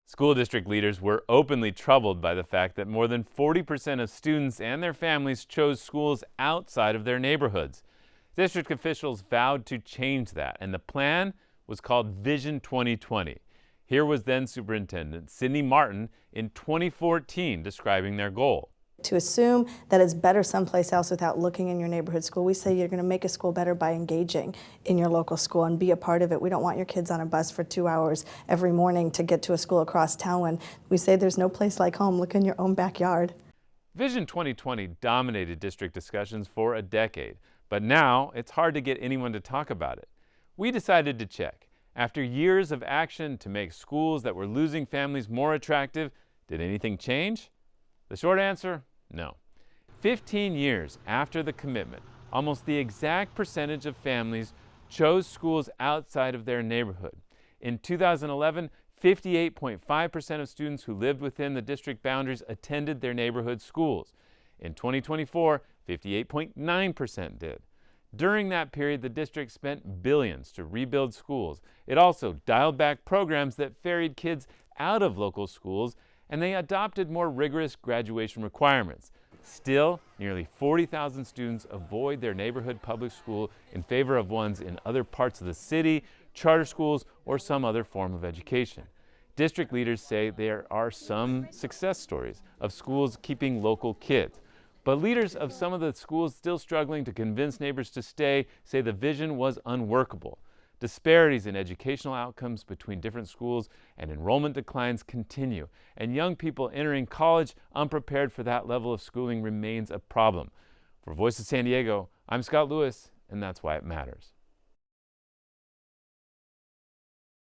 School district leaders were openly troubled by the fact that more than 40% of students and their families chose schools outside of their neighborhoods. District officials vowed to change that, and the plan was called Vision 2020. Here was then Superintendent Sydney Martin in 2014 describing their goal. To assume that it's better someplace else without looking in your neighborhood school, we say you're going to make a school better by engaging in your local school and be a part of it. We don't want your kids on a bus for 2 hours every morning to get to a school across town when we say there's no place like home. Look in your own backyard. Vision 2020 dominated district discussions for a decade, but now it's hard to get anyone to talk about it. We decided to check. After years of action to make schools that were losing families more attractive, did anything change? The short answer, no. 15 years after the commitment, almost the exact percentage of families chose schools outside of their neighborhood. In 2011, 58.5% of students who lived within the district boundaries attended their neighborhood schools. In 2024, 58.9% did. During that period, the district spent billions to rebuild schools. It also dialed back programs that ferried kids out of local schools, and they adopted more rigorous graduation requirements. Still, nearly 40,000 students avoid their neighborhood public school in favor of ones in other parts of the city, charter schools, or some other form of education. District leaders say there are some success stories of schools keeping local kids. But leaders of some of the schools still struggling to convince neighbors to stay say the vision was unworkable. Disparities in educational outcomes between different schools and enrollment declines continue, and young people entering college unprepared for that level of schooling remains a problem. For Voice of San Diego, I'm Scott Lewis, and that's why it matters.